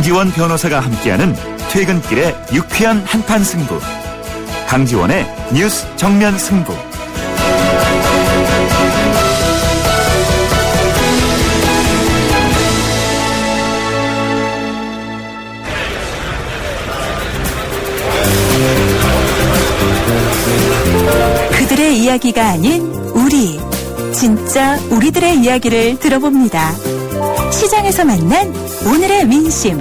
강지원 변호사가 함께하는 퇴근길의 유쾌한 한판 승부. 강지원의 뉴스 정면 승부. 그들의 이야기가 아닌 우리, 진짜 우리들의 이야기를 들어봅니다. 시장에서 만난 오늘의 민심,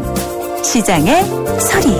시장의 소리.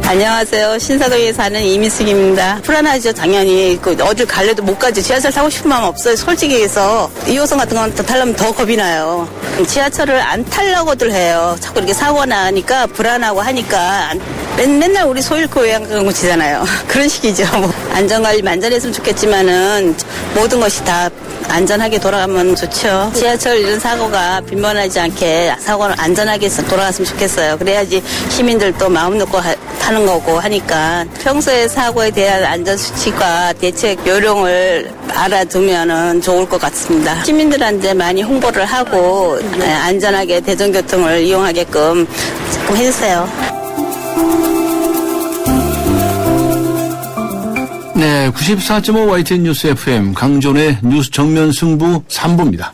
안녕하세요. 신사동에 사는 이미숙입니다. 불안하죠, 당연히. 어딜 갈래도 못 가죠. 지하철 타고 싶은 마음 없어요. 솔직히 해서 2호선 같은 건 타려면 더 겁이 나요. 지하철을 안 타려고들 해요. 자꾸 이렇게 사고가 나니까 불안하고 하니까 맨날 우리 소 잃고 요양 고치잖아요. 그런 식이죠. 안전관리 만전했으면 좋겠지만은 모든 것이 다 안전하게 돌아가면 좋죠. 지하철 이런 사고가 빈번하지 않게 사고를 안전하게 돌아갔으면 좋겠어요. 그래야지 시민들도 마음 놓고 타는 거고 하니까 평소에 사고에 대한 안전수칙과 대책 요령을 알아두면은 좋을 것 같습니다. 시민들한테 많이 홍보를 하고 안전하게 대중교통을 이용하게끔 조금 해주세요. 네, 94.5 YTN 뉴스 FM 강존의 뉴스 정면 승부 3부입니다.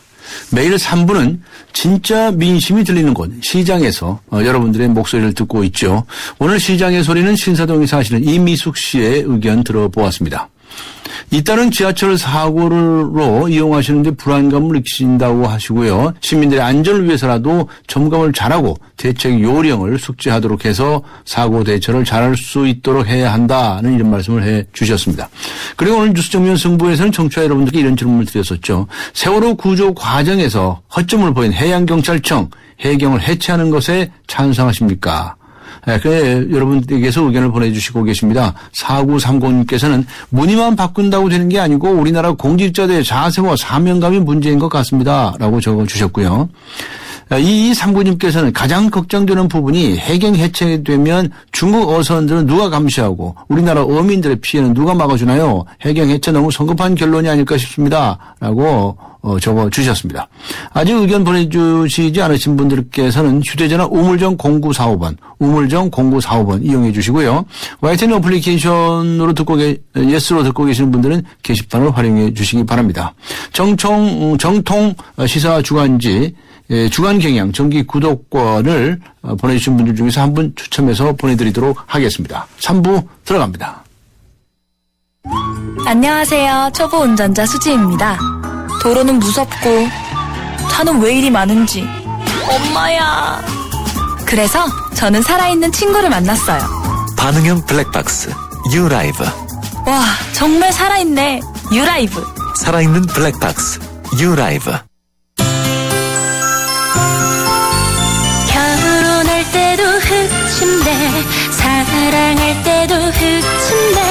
매일 3부는 진짜 민심이 들리는 곳 시장에서 여러분들의 목소리를 듣고 있죠. 오늘 시장의 소리는 신사동에 사시는 이미숙 씨의 의견 들어보았습니다. 잇따른 지하철 사고로 이용하시는데 불안감을 느끼신다고 하시고요. 시민들의 안전을 위해서라도 점검을 잘하고 대책 요령을 숙지하도록 해서 사고 대처를 잘할 수 있도록 해야 한다는 이런 말씀을 해 주셨습니다. 그리고 오늘 뉴스 정면 승부에서는 청취자 여러분들께 이런 질문을 드렸었죠. 세월호 구조 과정에서 허점을 보인 해양경찰청 해경을 해체하는 것에 찬성하십니까? 네, 여러분께서 의견을 보내주시고 계십니다. 4930님께서는 문의만 바꾼다고 되는 게 아니고 우리나라 공직자들의 자세와 사명감이 문제인 것 같습니다. 라고 적어주셨고요. 2239님께서는 가장 걱정되는 부분이 해경 해체되면 중국 어선들은 누가 감시하고 우리나라 어민들의 피해는 누가 막아주나요? 해경 해체 너무 성급한 결론이 아닐까 싶습니다. 라고 적어주셨습니다. 아직 의견 보내주시지 않으신 분들께서는 휴대전화 우물정 0945번, 우물정 0945번 이용해 주시고요. YTN 어플리케이션으로 예스로 듣고 계시는 분들은 게시판을 활용해 주시기 바랍니다. 정통 시사 주간지 주간 경향 정기 구독권을 보내주신 분들 중에서 한 분 추첨해서 보내드리도록 하겠습니다. 3부 들어갑니다. 안녕하세요. 초보 운전자 수지입니다. 도로는 무섭고 차는 왜 이리 많은지 엄마야. 그래서 저는 살아있는 친구를 만났어요. 반응형 블랙박스 유라이브. 와, 정말 살아있네. 유라이브. 살아있는 블랙박스 유라이브. 결혼할 때도 흑침대, 사랑할 때도 흑침대,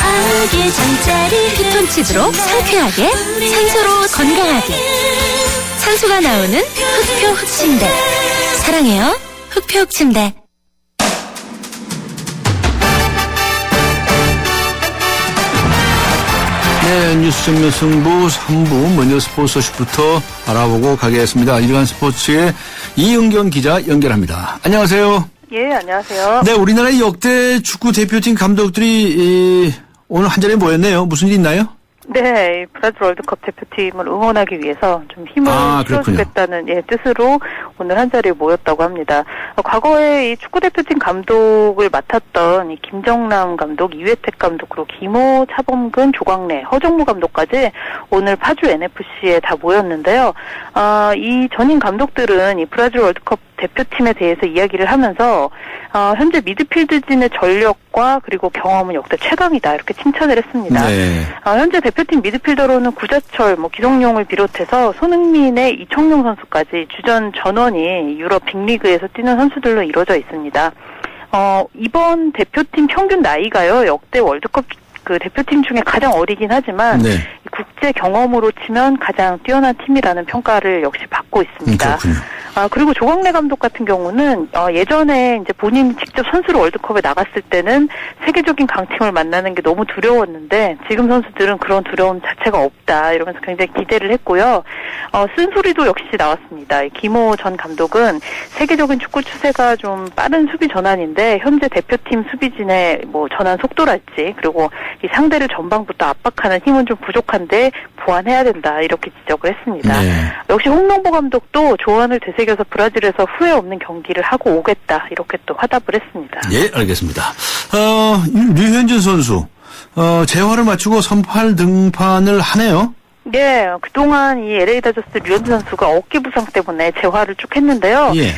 아기 잠자리 피톤치드로 상쾌하게, 산소로 건강하게, 산소가 나오는 흑표 흑침대. 사랑해요, 흑표 흑침대. 네, 뉴스 정면 승부 3부 먼저 스포츠 소식부터 알아보고 가겠습니다. 일간 스포츠의 이은경 기자 연결합니다. 안녕하세요. 예, 안녕하세요. 네, 우리나라의 역대 축구 대표팀 감독들이 오늘 한자리에 모였네요. 무슨 일 있나요? 네, 브라질 월드컵 대표팀을 응원하기 위해서 좀 힘을 실어주겠다는 뜻으로 오늘 한자리에 모였다고 합니다. 과거에 이 축구 대표팀 감독을 맡았던 이 김정남 감독, 이회택 감독, 그리고 김호, 차범근, 조광래, 허정무 감독까지 오늘 파주 NFC에 다 모였는데요. 이 전임 감독들은 이 브라질 월드컵 대표팀에 대해서 이야기를 하면서 현재 미드필드진의 전력과 그리고 경험은 역대 최강이다 이렇게 칭찬을 했습니다. 네. 현재 대표팀 미드필더로는 구자철, 기성용을 비롯해서 손흥민의 이청용 선수까지 주전 전원이 유럽 빅리그에서 뛰는 선수들로 이루어져 있습니다. 이번 대표팀 평균 나이가요 역대 월드컵 그 대표팀 중에 가장 어리긴 하지만 국제 전체 경험으로 치면 가장 뛰어난 팀이라는 평가를 역시 받고 있습니다. 그렇군요. 그리고 조광래 감독 같은 경우는 예전에 이제 본인이 직접 선수로 월드컵에 나갔을 때는 세계적인 강팀을 만나는 게 너무 두려웠는데 지금 선수들은 그런 두려움 자체가 없다 이러면서 굉장히 기대를 했고요. 쓴소리도 역시 나왔습니다. 김호 전 감독은 세계적인 축구 추세가 좀 빠른 수비 전환인데 현재 대표팀 수비진의 뭐 전환 속도랄지 그리고 이 상대를 전방부터 압박하는 힘은 좀 부족한데 보완해야 된다 이렇게 지적을 했습니다. 네. 역시 홍명보 감독도 조언을 되새겨서 브라질에서 후회 없는 경기를 하고 오겠다 이렇게 또 화답을 했습니다. 예, 알겠습니다. 류현진 선수 재활을 마치고 선발 등판을 하네요. 네, 그동안 이 LA 다저스 류현진 선수가 어깨 부상 때문에 재활을 쭉 했는데요. 예.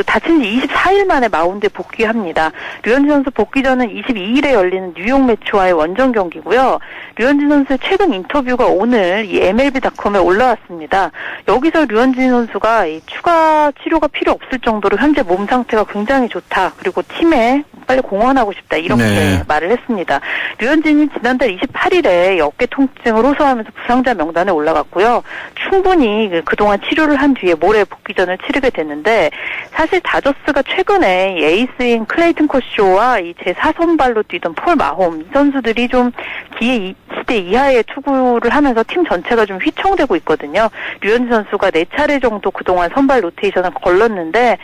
다친 지 24일 만에 마운드에 복귀합니다. 류현진 선수 복귀전은 22일에 열리는 뉴욕 매치와의 원정 경기고요. 류현진 선수의 최근 인터뷰가 오늘 이 MLB.com에 올라왔습니다. 여기서 류현진 선수가 이 추가 치료가 필요 없을 정도로 현재 몸 상태가 굉장히 좋다. 그리고 팀에 빨리 공헌하고 싶다. 이렇게 네. 말을 했습니다. 류현진이 지난달 28일에 어깨 통증을 호소하면서 부상자 명단에 올라갔고요. 충분히 그동안 치료를 한 뒤에 모레 복귀전을 치르게 됐는데 사실 다저스가 최근에 이 에이스인 클레이튼 커쇼와 이 제4선발로 뛰던 폴 마홈 이 선수들이 좀 기회 시대 이하의 투구를 하면서 팀 전체가 좀 휘청되고 있거든요. 류현진 선수가 4차례 정도 그동안 선발 로테이션을 걸렀는데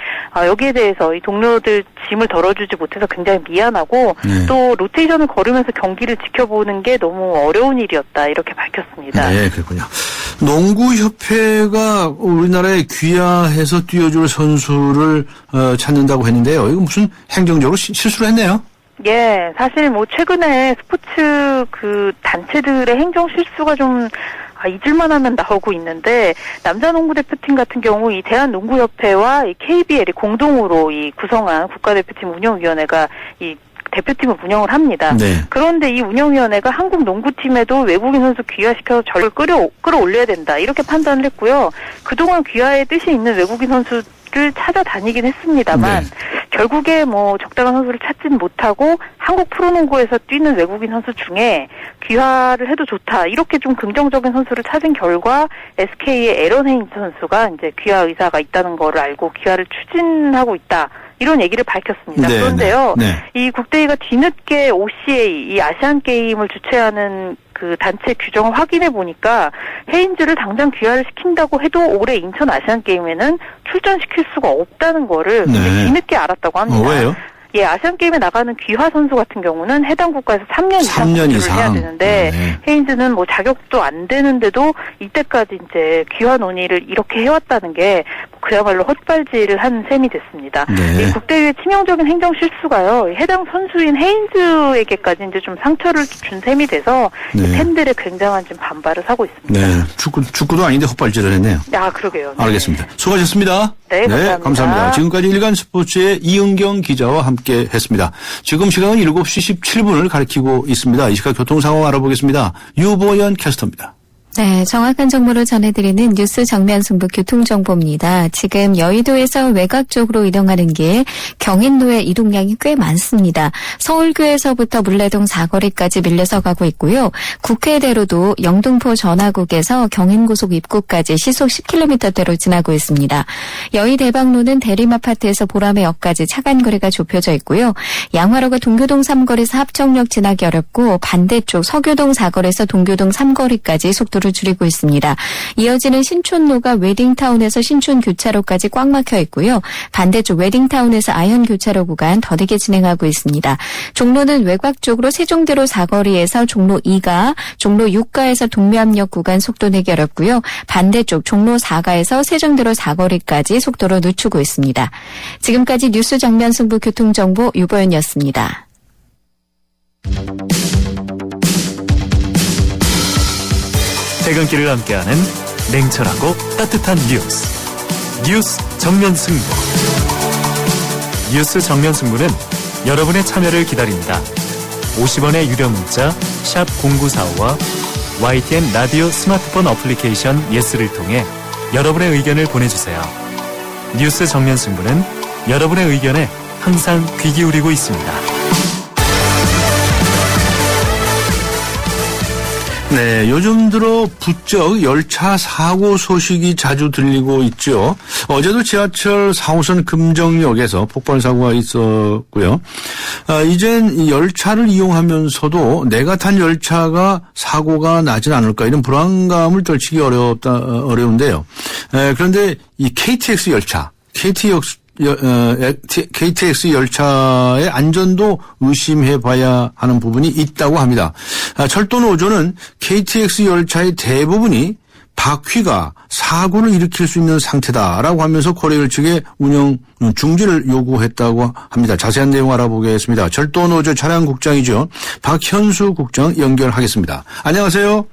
여기에 대해서 이 동료들 짐을 덜어주지 못해서 굉장히 미안하고 또 로테이션을 걸으면서 경기를 지켜보는 게 너무 어려운 일이었다 이렇게 밝혔습니다. 네, 그렇군요. 농구협회가 우리나라에 귀화해서 뛰어줄 선수를 찾는다고 했는데요. 이거 무슨 행정적으로 실수를 했네요. 예, 사실 뭐 최근에 스포츠 그 단체들의 행정 실수가 좀 잊을만 하면 나오고 있는데 남자농구 대표팀 같은 경우 이 대한농구협회와 이 KBL이 공동으로 이 구성한 국가대표팀 운영위원회가 이 대표팀을 운영을 합니다. 네. 그런데 이 운영위원회가 한국 농구팀에도 외국인 선수 귀화시켜서 전력을 끌어올려야 된다 이렇게 판단을 했고요. 그동안 귀화의 뜻이 있는 외국인 선수를 찾아다니긴 했습니다만 네. 결국에 뭐 적당한 선수를 찾지는 못하고 한국 프로농구에서 뛰는 외국인 선수 중에 귀화를 해도 좋다 이렇게 좀 긍정적인 선수를 찾은 결과 SK의 에런 헤인즈 선수가 이제 귀화 의사가 있다는 거를 알고 귀화를 추진하고 있다. 이런 얘기를 밝혔습니다. 네, 그런데요, 네. 이 국대위가 뒤늦게 OCA, 이 아시안 게임을 주최하는 그 단체 규정을 확인해 보니까 헤인즈를 당장 귀화를 시킨다고 해도 올해 인천 아시안 게임에는 출전시킬 수가 없다는 거를 네. 뒤늦게 알았다고 합니다. 왜요? 예, 아시안 게임에 나가는 귀화 선수 같은 경우는 해당 국가에서 3년 이상 3년 거주를 이상. 해야 되는데 네. 헤인즈는 뭐 자격도 안 되는데도 이때까지 이제 귀화 논의를 이렇게 해왔다는 게 그야말로 헛발질을 한 셈이 됐습니다. 네. 이 국대위의 치명적인 행정 실수가요. 해당 선수인 헤인즈에게까지 이제 좀 상처를 준 셈이 돼서 네. 팬들의 굉장한 지금 반발을 사고 있습니다. 네, 축구도 아닌데 헛발질을 했네요. 그러게요. 네. 알겠습니다. 수고하셨습니다. 네, 감사합니다. 감사합니다. 지금까지 일간 스포츠의 이은경 기자와 함께 했습니다. 지금 시간은 7시 17분을 가리키고 있습니다. 이 시각 교통 상황 알아보겠습니다. 유보연 캐스터입니다. 네, 정확한 정보를 전해드리는 뉴스 정면 승부 교통정보입니다. 지금 여의도에서 외곽 쪽으로 이동하는 길 경인로의 이동량이 꽤 많습니다. 서울교에서부터 물레동 사거리까지 밀려서 가고 있고요. 국회대로도 영등포 전화국에서 경인고속 입구까지 시속 10km대로 지나고 있습니다. 여의대방로는 대림아파트에서 보라매역까지 차간거리가 좁혀져 있고요. 양화로가 동교동 3거리에서 합정역 지나기 어렵고 반대쪽 서교동 4거리에서 동교동 3거리까지 속도를 줄이고 있습니다. 이어지는 신촌로가 웨딩타운에서 신촌교차로까지 꽉 막혀 있고요. 반대쪽 웨딩타운에서 아현교차로 구간 더디게 진행하고 있습니다. 종로는 외곽 쪽으로 세종대로 사거리에서 종로 2가, 종로 6가에서 동묘암역 구간 속도 내기 어렵고요. 반대쪽 종로 4가에서 세종대로 사거리까지 속도를 늦추고 있습니다. 지금까지 뉴스 정면 승부 교통정보 유보연이었습니다. 퇴근길을 함께하는 냉철하고 따뜻한 뉴스 정면 승부. 뉴스 정면 승부는 여러분의 참여를 기다립니다. 50원의 유료 문자 샵 0945와 YTN 라디오 스마트폰 어플리케이션 예스를 통해 여러분의 의견을 보내주세요. 뉴스 정면 승부는 여러분의 의견에 항상 귀 기울이고 있습니다. 네, 요즘 들어 부쩍 열차 사고 소식이 자주 들리고 있죠. 어제도 지하철 4호선 금정역에서 폭발 사고가 있었고요. 이젠 이 열차를 이용하면서도 내가 탄 열차가 사고가 나진 않을까 이런 불안감을 떨치기 어려운데요. 그런데 이 KTX 열차, KTX 열차의 안전도 의심해봐야 하는 부분이 있다고 합니다. 철도 노조는 KTX 열차의 대부분이 바퀴가 사고를 일으킬 수 있는 상태다라고 하면서 코레일 측에 운영 중지를 요구했다고 합니다. 자세한 내용 알아보겠습니다. 철도 노조 차량국장이죠. 박현수 국장 연결하겠습니다. 안녕하세요.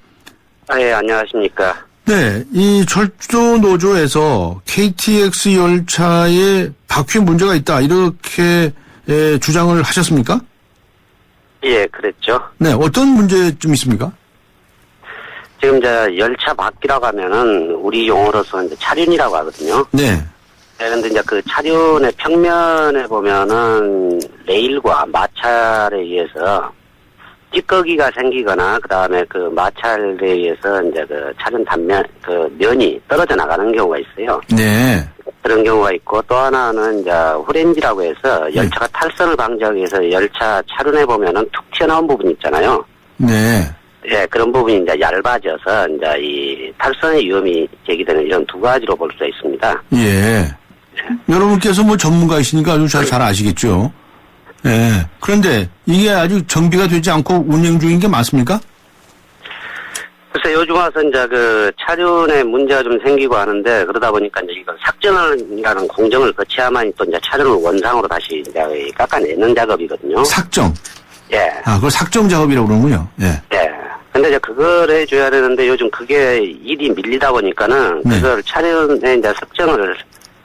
네, 안녕하십니까. 네, 이 철도 노조에서 KTX 열차에 바퀴 문제가 있다 이렇게 주장을 하셨습니까? 예, 그랬죠. 네, 어떤 문제점 있습니까? 지금 이제 열차 바퀴라고 하면은 우리 용어로서 이제 차륜이라고 하거든요. 네. 네, 근데 이제 그 차륜의 평면에 보면은 레일과 마찰에 의해서 찌꺼기가 생기거나 그다음에 그 마찰에 의해서 이제 그 차륜 단면 그 면이 떨어져 나가는 경우가 있어요. 네. 그런 경우가 있고 또 하나는 이제 후렌지라고 해서 열차가 탈선을 방지하기 위해서 열차 차륜에 보면은 툭 튀어나온 부분 있잖아요. 네. 예, 그런 부분이 이제 얇아져서 이제 이 탈선의 위험이 제기되는 이런 두 가지로 볼 수 있습니다. 예. 여러분께서 뭐 전문가이시니까 아주 잘 아시겠죠. 예. 그런데 이게 아직 정비가 되지 않고 운행 중인 게 맞습니까? 글쎄 요즘 와서 이제 그 차륜에 문제가 좀 생기고 하는데 그러다 보니까 이제 이걸 삭전이라는 공정을 거쳐야만 또 이제 차륜을 원상으로 다시 이제 깎아내는 작업이거든요. 삭정. 예. 아, 그걸 삭정 작업이라고 그러는군요. 예. 예. 근데 이제 그걸 해줘야 되는데 요즘 그게 일이 밀리다 보니까는 네. 그걸 차륜에 이제 삭정을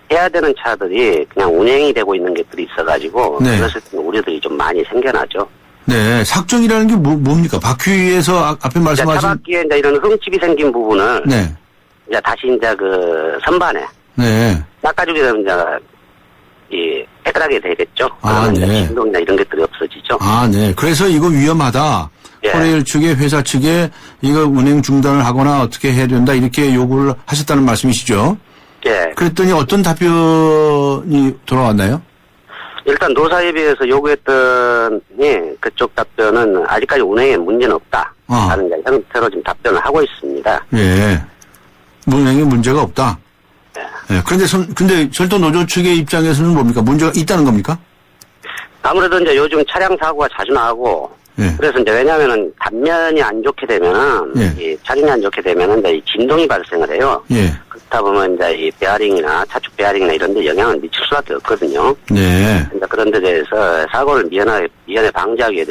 해야 되는 차들이 그냥 운행이 되고 있는 것들이 있어가지고 네. 그래서 우려들이 좀 많이 생겨나죠. 네. 삭정이라는 게 뭡니까? 바퀴에서 앞에 말씀하신. 차바퀴에 이제 이런 흠집이 생긴 부분을 네. 이제 다시 이제 그 선반에 네. 닦아주게 되면 이제 이 깨끗하게 되겠죠. 아, 그러면 네. 이제 진동이나 이런 것들이 없어지죠. 아, 네. 그래서 이거 위험하다. 예. 코레일 측에 회사 측에 이거 운행 중단을 하거나 어떻게 해야 된다 이렇게 요구를 하셨다는 말씀이시죠? 예. 그랬더니 어떤 답변이 돌아왔나요? 일단 노사협의회에서 요구했더니 그쪽 답변은 아직까지 운행에 문제는 없다. 라는 형태로 지금 답변을 하고 있습니다. 예. 운행에 문제가 없다. 예. 근데 철도 노조 측의 입장에서는 뭡니까? 문제가 있다는 겁니까? 아무래도 이제 요즘 차량 사고가 자주 나고 예. 그래서 이제 왜냐면은 단면이 안 좋게 되면은 예. 이 차륜이 안 좋게 되면은 이제 이 진동이 발생을 해요. 예. 그렇다 보면 이제 이 베어링이나 차축 베어링이나 이런 데 영향을 미칠 수밖에 없거든요. 네. 그런 데 대해서 사고를 미연에 방지하기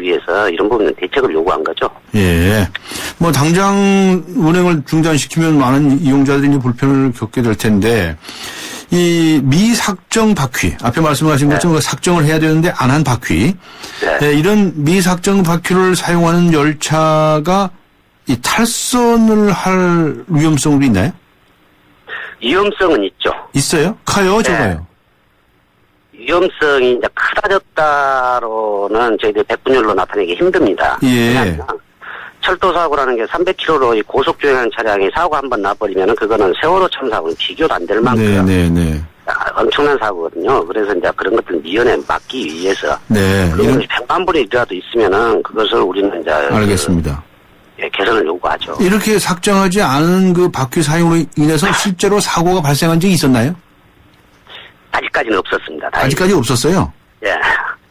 위해서 이런 부분은 대책을 요구한 거죠. 예. 뭐 당장 운행을 중단시키면 많은 이용자들이 불편을 겪게 될 텐데 이 미삭정 바퀴 앞에 말씀하신 것처럼 삭정을 해야 되는데 안 한 바퀴 네. 이런 미삭정 바퀴를 사용하는 열차가 이 탈선을 할 위험성도 있나요? 위험성은 있죠. 있어요? 커요, 적어요? 위험성이 이제 크다 적다로는 저희들 백분율로 나타내기 힘듭니다. 예. 왜냐하면 철도 사고라는 게 300km로 고속 주행하는 차량이 사고 한번 나버리면은 그거는 세월호 참사하고는 비교도 안 될 만큼 네. 엄청난 사고거든요. 그래서 이제 그런 것들 미연에 막기 위해서 네. 그런 것이 100만 분이라도 있으면은 그것을 우리는 이제 알겠습니다. 개선을 요구하죠. 이렇게 삭정하지 않은 그 바퀴 사용으로 인해서 실제로 사고가 발생한 적이 있었나요? 아직까지는 없었습니다. 다행히. 아직까지 없었어요. 예.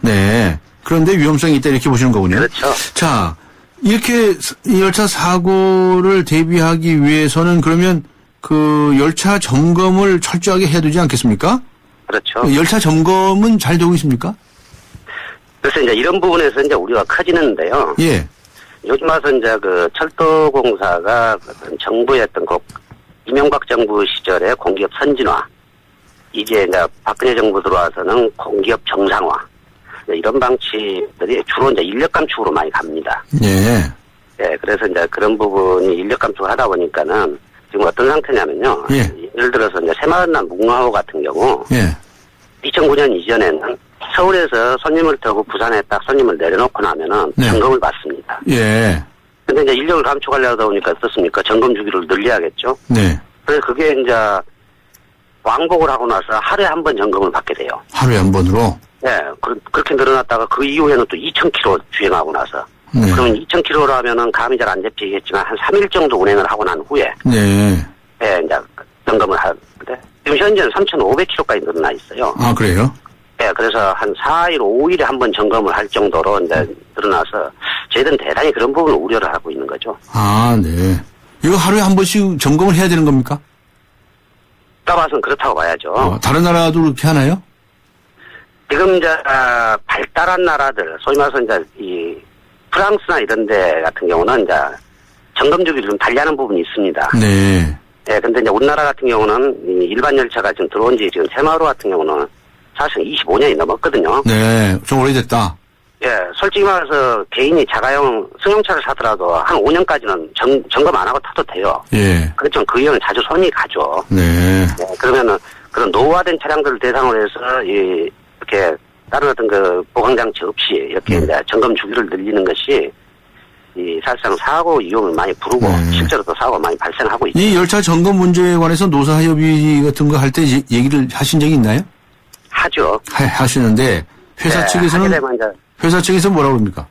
네. 그런데 위험성이 있다 이렇게 보시는 거군요. 그렇죠. 자, 이렇게 열차 사고를 대비하기 위해서는 그러면 그 열차 점검을 철저하게 해야 되지 않겠습니까? 그렇죠. 열차 점검은 잘 되고 있습니까? 그래서 이제 이런 부분에서 이제 우리가 커지는데요. 예. 요즘 와서 이제 그 철도공사가 정부의 어떤 이명박 정부 시절에 공기업 선진화, 이제 이제 박근혜 정부 들어와서는 공기업 정상화, 이런 방식들이 주로 이제 인력 감축으로 많이 갑니다. 예. 예, 그래서 이제 그런 부분이 인력 감축을 하다 보니까는 지금 어떤 상태냐면요. 예. 예를 들어서 이제 새마을난 묵노하우 같은 경우, 예. 2009년 이전에는 서울에서 손님을 타고 부산에 딱 손님을 내려놓고 나면은 네. 점검을 받습니다. 예. 근데 이제 인력을 감축하려다 보니까 어떻습니까? 점검 주기를 늘려야겠죠. 네. 그래서 그게 이제 왕복을 하고 나서 하루에 한 번 점검을 받게 돼요. 하루에 한 번으로? 네. 그렇게 늘어났다가 그 이후에는 또 2,000km 주행하고 나서. 네. 그러면 2,000km로 하면은 감이 잘 안 잡히겠지만 한 3일 정도 운행을 하고 난 후에. 네. 네, 이제 점검을 하는데. 지금 현재는 3,500km까지 늘어나 있어요. 아, 그래요? 네, 그래서 한 4일, 5일에 한 번 점검을 할 정도로 이제 늘어나서 저희들은 대단히 그런 부분을 우려를 하고 있는 거죠. 아, 네. 이거 하루에 한 번씩 점검을 해야 되는 겁니까? 따라서는 그렇다고 봐야죠. 다른 나라도 그렇게 하나요? 지금 이제 발달한 나라들, 소위 말해서 이제 이 프랑스나 이런 데 같은 경우는 이제 점검 주기를 좀 달리하는 부분이 있습니다. 네. 예, 근데 이제 우리나라 같은 경우는 이 일반 열차가 지금 들어온 지 지금 새마을호 같은 경우는 사실 25년이 넘었거든요. 네, 좀 오래됐다. 예, 솔직히 말해서 개인이 자가용 승용차를 사더라도 한 5년까지는 점검 안 하고 타도 돼요. 예. 그렇지만 그 이후는 자주 손이 가죠. 네. 예, 그러면은 그런 노후화된 차량들을 대상으로 해서 이렇게 다른 어떤 그 보강장치 없이 이렇게 이제 점검 주기를 늘리는 것이 이 사실상 사고 위험을 많이 부르고 실제로 또 사고가 많이 발생하고 있죠. 이 열차 점검 문제에 관해서 노사협의 같은 거 할 때 얘기를 하신 적이 있나요? 하죠. 하시는데 회사 네, 측에서는 하게 되면 이제 회사 측에서 뭐라고 그럽니까?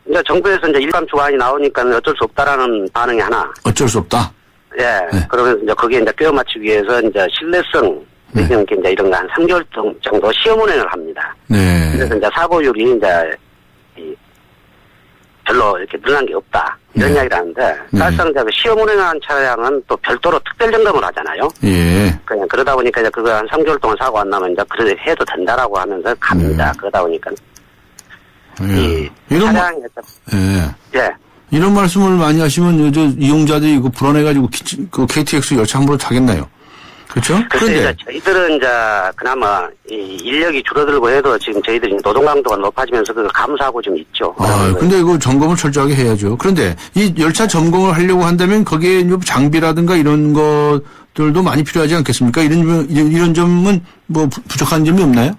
이제 정부에서 이제 일감 조항이 나오니까 어쩔 수 없다라는 반응이 하나. 어쩔 수 없다. 예. 네. 그러면서 이제 거기에 이제 껴 맞추기 위해서 이제 신뢰성 이런 게 이제 이런 거 한 3개월 정도 시험 운행을 합니다. 네. 그래서 이제 사고율이 이제 별로 이렇게 늘어난 게 없다. 이런 이야기를 하는데 사실상 이제 시험 운행한 차량은 또 별도로 특별 점검을 하잖아요. 예. 그냥 그러다 보니까 이제 그거 한 3개월 동안 사고 안 나면 이제 그래 해도 된다라고 하면서 갑니다. 그러다 보니까 이 이런 차량에 예. 이런 말씀을 많이 하시면 저 이용자들이 이거 불안해가지고 그 KTX 열차 함부로 타겠나요? 그렇죠? 그런데 저희들은 이제 그나마 이 인력이 줄어들고 해도 지금 저희들이 노동 강도가 높아지면서 그걸 감수하고 좀 있죠. 아, 근데 이거 점검을 철저하게 해야죠. 그런데 이 열차 점검을 하려고 한다면 거기에 장비라든가 이런 것들도 많이 필요하지 않겠습니까? 이런 점은 뭐 부족한 점이 없나요?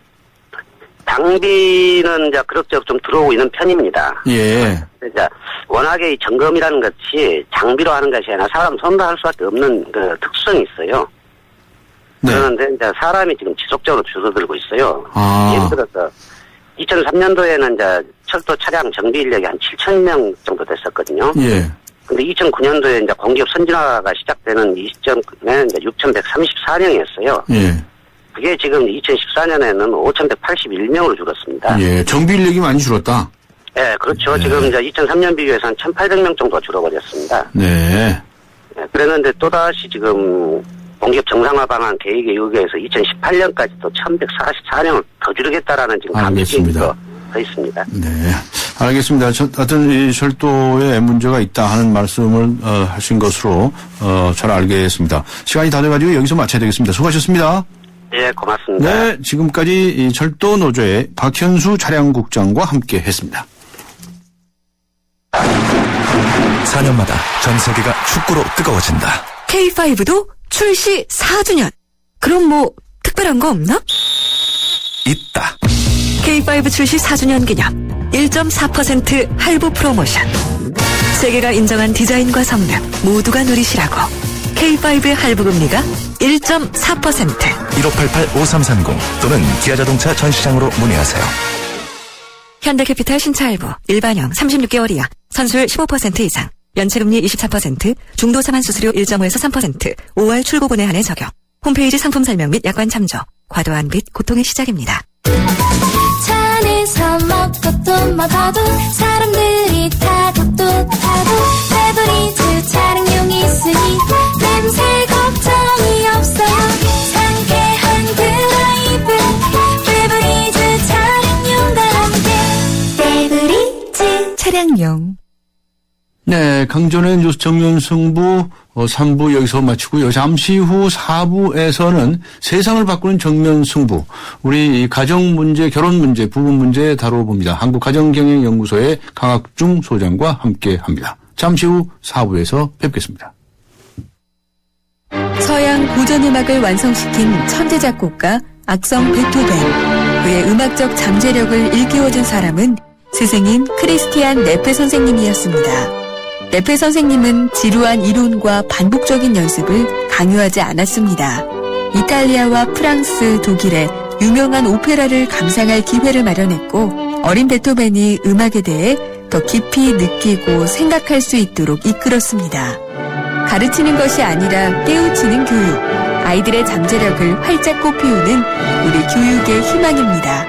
장비는 이제 그럭저럭 좀 들어오고 있는 편입니다. 예. 이제 워낙에 이 점검이라는 것이 장비로 하는 것이 아니라 사람 손으로 할 수밖에 없는 그 특성이 있어요. 네. 그런데 이제 사람이 지금 지속적으로 줄어들고 있어요. 아. 예를 들어서 2003년도에는 이제 철도 차량 정비 인력이 한 7,000명 정도 됐었거든요. 예. 근데 2009년도에 이제 공기업 선진화가 시작되는 이 시점에 이제 6,134명이었어요. 예. 그게 지금 2014년에는 5,181명으로 줄었습니다. 예. 정비 인력이 많이 줄었다. 네, 그렇죠. 지금 이제 2003년 비교해서 한 1,800명 정도가 줄어버렸습니다. 네. 네, 그랬는데 또다시 지금 공기업 정상화 방안 계획에 의해서 2018년까지 또 1,144명을 더 줄이겠다라는 지금 감시가 더 있습니다. 네, 알겠습니다. 하여튼 이 철도에 문제가 있다 하는 말씀을 하신 것으로 잘 알겠습니다. 시간이 다 돼가지고 여기서 마쳐야 되겠습니다. 수고하셨습니다. 네, 고맙습니다. 네, 지금까지 이 철도 노조의 박현수 차량국장과 함께했습니다. 4년마다 전 세계가 축구로 뜨거워진다. K5도 출시 4주년. 그럼 뭐 특별한 거 없나? 있다. K5 출시 4주년 기념 1.4% 할부 프로모션. 세계가 인정한 디자인과 성능 모두가 누리시라고. K5 할부 금리가 1.4%. 1588-5330 또는 기아자동차 전시장으로 문의하세요. 현대캐피탈 신차 할부 일반형 36개월 이하 선수율 15% 이상 연체금리 24% 중도자만 수수료 1.5에서 3% 5월 출고분에 한해 적용. 홈페이지 상품 설명 및 약관 참조. 과도한 빚 고통의 시작입니다. 차 안에서 먹고 또 먹어도 사람들이 타고 또 타고 페브리즈 차량용이 있으니 냄새 걱정이 없어요. 상쾌한 드라이브 페브리즈 차량용과 함께 페브리즈 차량용. 네, 강전의 뉴스 정면 승부 3부 여기서 마치고요. 잠시 후 4부에서는 세상을 바꾸는 정면 승부, 우리 가정 문제, 결혼 문제, 부부 문제 다뤄봅니다. 한국가정경영연구소의 강학중 소장과 함께합니다. 잠시 후 4부에서 뵙겠습니다. 서양 고전음악을 완성시킨 천재 작곡가 악성 베토벤. 그의 음악적 잠재력을 일깨워준 사람은 스승인 크리스티안 네페 선생님이었습니다. 레페 선생님은 지루한 이론과 반복적인 연습을 강요하지 않았습니다. 이탈리아와 프랑스, 독일의 유명한 오페라를 감상할 기회를 마련했고 어린 베토벤이 음악에 대해 더 깊이 느끼고 생각할 수 있도록 이끌었습니다. 가르치는 것이 아니라 깨우치는 교육, 아이들의 잠재력을 활짝 꽃피우는 우리 교육의 희망입니다.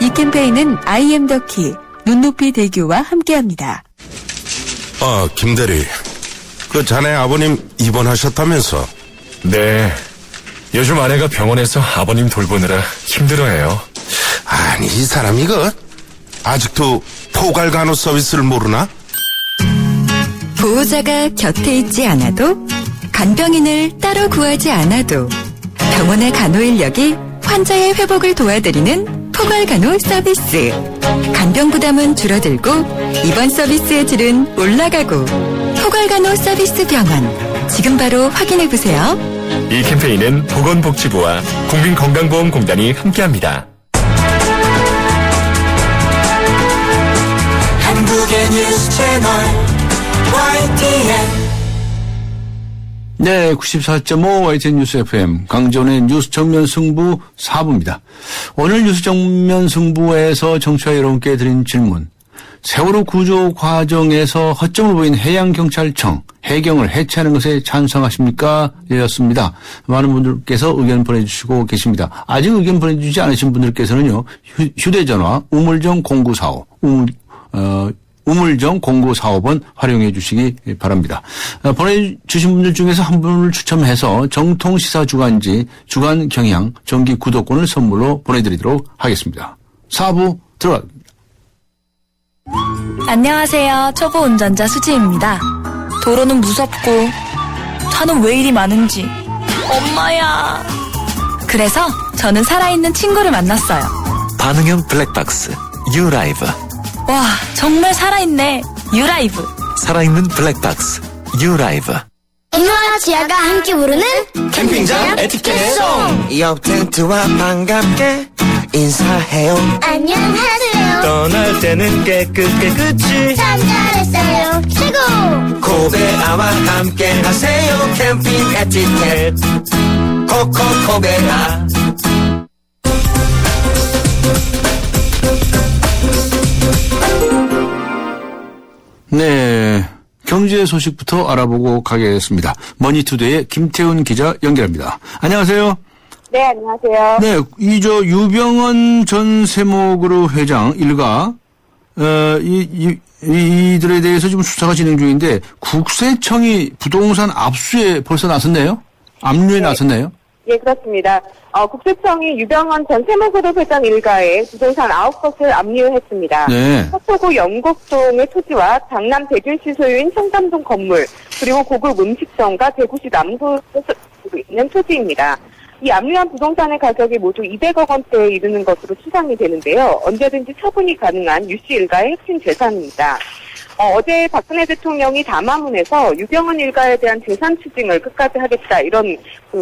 이 캠페인은 I am the key, 눈높이 대교와 함께합니다. 김대리. 그 자네 아버님 입원하셨다면서? 네. 요즘 아내가 병원에서 아버님 돌보느라 힘들어해요. 아니, 이 사람 이거 아직도 포괄간호 서비스를 모르나? 보호자가 곁에 있지 않아도 간병인을 따로 구하지 않아도 병원의 간호 인력이 환자의 회복을 도와드리는 포괄간호 서비스. 간병 부담은 줄어들고 입원 서비스의 질은 올라가고 포괄간호 서비스 병원. 지금 바로 확인해보세요. 이 캠페인은 보건복지부와 국민건강보험공단이 함께합니다. 한국의 뉴스 채널 YTN. 네, 94.5 YTN 뉴스 FM 강전의 뉴스 정면 승부 4부입니다. 오늘 뉴스 정면 승부에서 청취자 여러분께 드린 질문. 세월호 구조 과정에서 허점을 보인 해양경찰청, 해경을 해체하는 것에 찬성하십니까? 이었습니다. 많은 분들께서 의견 보내주시고 계십니다. 아직 의견 보내주지 않으신 분들께서는요, 휴대전화 우물정 0945, 우물정 0945번 활용해 주시기 바랍니다. 보내주신 분들 중에서 한 분을 추첨해서 정통시사주간지 주간경향 정기 구독권을 선물로 보내드리도록 하겠습니다. 4부 들어갑니다. 안녕하세요. 초보 운전자 수지입니다. 도로는 무섭고 차는 왜 이리 많은지 엄마야. 그래서 저는 살아있는 친구를 만났어요. 반응형 블랙박스 유라이브. 와, 정말 살아있네. 유라이브. 살아있는 블랙박스 유라이브. 이노와 지아가 함께 부르는 캠핑장 에티켓송. 옆 텐트와 반갑게 인사해요. 안녕하세요. 떠날 때는 깨끗이 참 잘했어요. 최고. 코베아와 함께 하세요. 캠핑 에티켓 코코코베아. 네, 경제 소식부터 알아보고 가겠습니다. 머니투데이의 김태훈 기자 연결합니다. 안녕하세요. 네, 안녕하세요. 네, 유병헌 전 세모그룹 회장 일가 이들에 대해서 지금 수사가 진행 중인데 국세청이 부동산 압수에 벌써 나섰네요. 압류에 나섰네요. 예, 그렇습니다. 국세청이 유병헌 전 세모그룹 회장 일가의 부동산 9곳을 압류했습니다. 네. 서초구 영곡동의 토지와 강남 대길시 소유인 청담동 건물, 그리고 고급 음식점과 대구시 남구에 있는 토지입니다. 이 압류한 부동산의 가격이 모두 200억 원대에 이르는 것으로 추산이 되는데요. 언제든지 처분이 가능한 유씨 일가의 핵심 재산입니다. 어제 박근혜 대통령이 담화문에서 유병헌 일가에 대한 재산 추징을 끝까지 하겠다 이런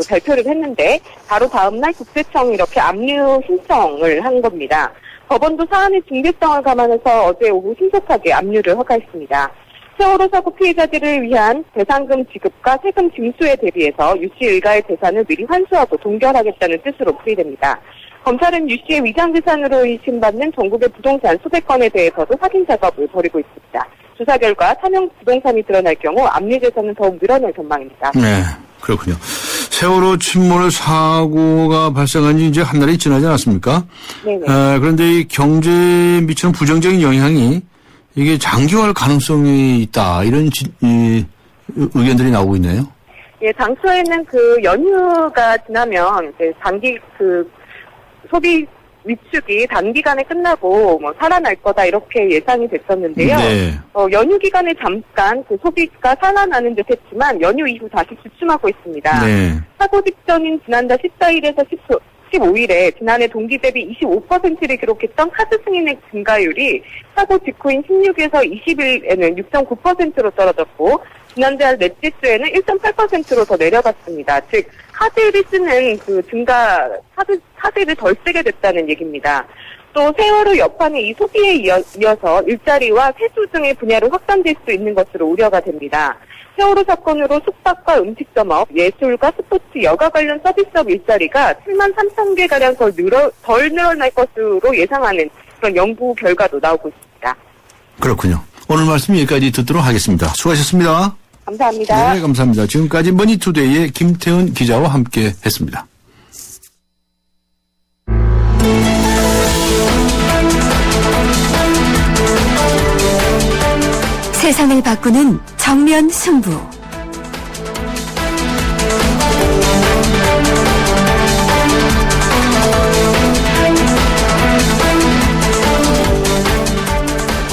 발표를 했는데 바로 다음 날 국세청이 이렇게 압류 신청을 한 겁니다. 법원도 사안의 중대성을 감안해서 어제 오후 신속하게 압류를 허가했습니다. 세월호 사고 피해자들을 위한 배상금 지급과 세금 징수에 대비해서 유씨 일가의 재산을 미리 환수하고 동결하겠다는 뜻으로 풀이됩니다. 검찰은 유씨의 위장재산으로 의심받는 전국의 부동산 수백 건에 대해서도 확인 작업을 벌이고 있습니다. 조사 결과 사명 부동산이 드러날 경우 압류 재산은 더욱 늘어날 전망입니다. 네, 그렇군요. 세월호 침몰 사고가 발생한 지 이제 한 달이 지나지 않았습니까? 네. 그런데 이 경제에 미치는 부정적인 영향이 이게 장기화할 가능성이 있다 이런 의견들이 나오고 있네요. 예, 당초에는 연휴가 지나면 이제 단기 소비 위축이 단기간에 끝나고 살아날 거다 이렇게 예상이 됐었는데요. 네. 연휴 기간에 잠깐 소비가 살아나는 듯했지만 연휴 이후 다시 주춤하고 있습니다. 네. 사고 직전인 지난달 14일에서 15일에 지난해 동기 대비 25%를 기록했던 카드 승인액 증가율이 사고 직후인 16에서 20일에는 6.9%로 떨어졌고 지난달 넷째 주에는 1.8%로 더 내려갔습니다. 즉 카드를 쓰는 카드를 덜 쓰게 됐다는 얘기입니다. 또 세월호 여파는 이 소비에 이어서 일자리와 세수 등의 분야로 확산될 수 있는 것으로 우려가 됩니다. 세월호 사건으로 숙박과 음식점업, 예술과 스포츠, 여가 관련 서비스업 일자리가 7만 3천 개가량 덜 늘어날 것으로 예상하는 그런 연구 결과도 나오고 있습니다. 그렇군요. 오늘 말씀 여기까지 듣도록 하겠습니다. 수고하셨습니다. 감사합니다. 네, 감사합니다. 지금까지 머니투데이의 김태훈 기자와 함께 했습니다. 세상을 바꾸는 정면 승부.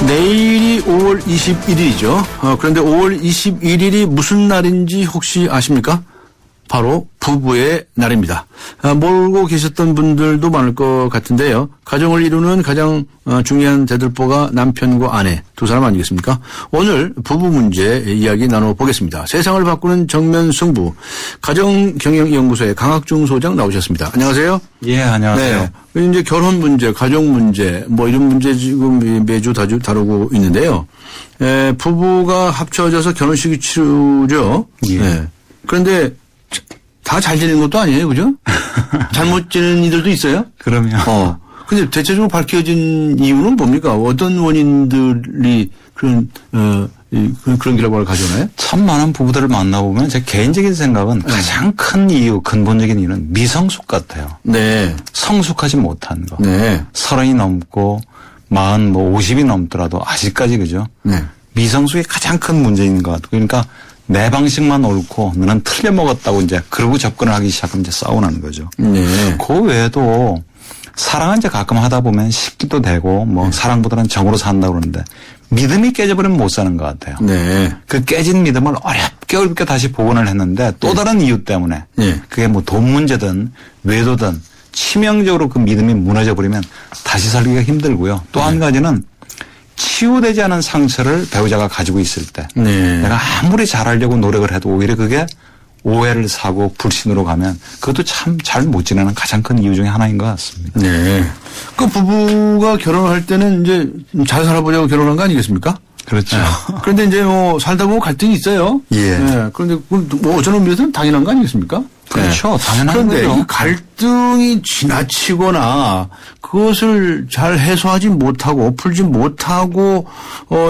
내일이 5월 21일이죠. 그런데 5월 21일이 무슨 날인지 혹시 아십니까? 바로 부부의 날입니다. 모르고 계셨던 분들도 많을 것 같은데요. 가정을 이루는 가장 중요한 대들보가 남편과 아내 두 사람 아니겠습니까? 오늘 부부 문제 이야기 나눠보겠습니다. 세상을 바꾸는 정면 승부 가정경영연구소의 강학중 소장 나오셨습니다. 안녕하세요. 예, 안녕하세요. 네. 이제 결혼 문제, 가정 문제 뭐 이런 문제 지금 매주 다루고 있는데요. 부부가 합쳐져서 결혼식을 치르죠. 예. 네. 그런데 다 잘 지내는 것도 아니에요, 그죠? 잘못 지내는 이들도 있어요? 그럼요. 근데 대체적으로 밝혀진 이유는 뭡니까? 어떤 원인들이 그런 결과를 가져오나요? 참 많은 부부들을 만나보면 제 개인적인 생각은 가장 큰 이유, 근본적인 이유는 미성숙 같아요. 네. 성숙하지 못한 거. 네. 30이 넘고 40, 50이 넘더라도 아직까지 그죠? 네. 미성숙이 가장 큰 문제인 것 같고 그러니까 내 방식만 옳고 너는 틀려먹었다고 이제 그러고 접근을 하기 시작하면 이제 싸우는 거죠. 네. 그 외에도 사랑은 이제 가끔 하다 보면 식기도 되고 뭐 사랑보다는 정으로 산다고 그러는데 믿음이 깨져버리면 못 사는 것 같아요. 네. 그 깨진 믿음을 어렵게 다시 복원을 했는데 또 다른 이유 때문에 그게 뭐 돈 문제든 외도든 치명적으로 그 믿음이 무너져 버리면 다시 살기가 힘들고요. 또 한 가지는 치유되지 않은 상처를 배우자가 가지고 있을 때 내가 아무리 잘하려고 노력을 해도 오히려 그게 오해를 사고 불신으로 가면 그것도 참 잘 못 지내는 가장 큰 이유 중에 하나인 것 같습니다. 네. 그 부부가 결혼할 때는 이제 잘 살아보자고 결혼한 거 아니겠습니까? 그렇죠. 네. 그런데 이제 뭐 살다 보면 갈등이 있어요. 예. 네. 그런데 뭐 어떤 의미에서는 당연한 거 아니겠습니까? 그렇죠. 네. 당연한 그런데 거죠. 이 갈등이 지나치거나 그것을 잘 해소하지 못하고 풀지 못하고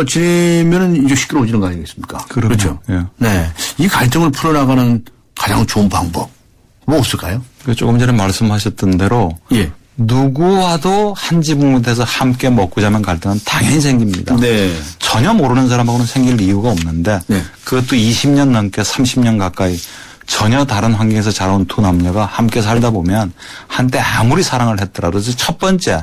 지내면은 이제 시끄러워지는 거 아니겠습니까? 그렇죠. 예. 네. 이 갈등을 풀어나가는 가장 좋은 방법 뭐 없을까요? 조금 전에 말씀하셨던 대로 누구와도 한 지붕 밑에서 함께 먹고 자면 갈등은 당연히 생깁니다. 네. 전혀 모르는 사람하고는 생길 이유가 없는데 그것도 20년 넘게 30년 가까이 전혀 다른 환경에서 자라온 두 남녀가 함께 살다 보면 한때 아무리 사랑을 했더라도 첫 번째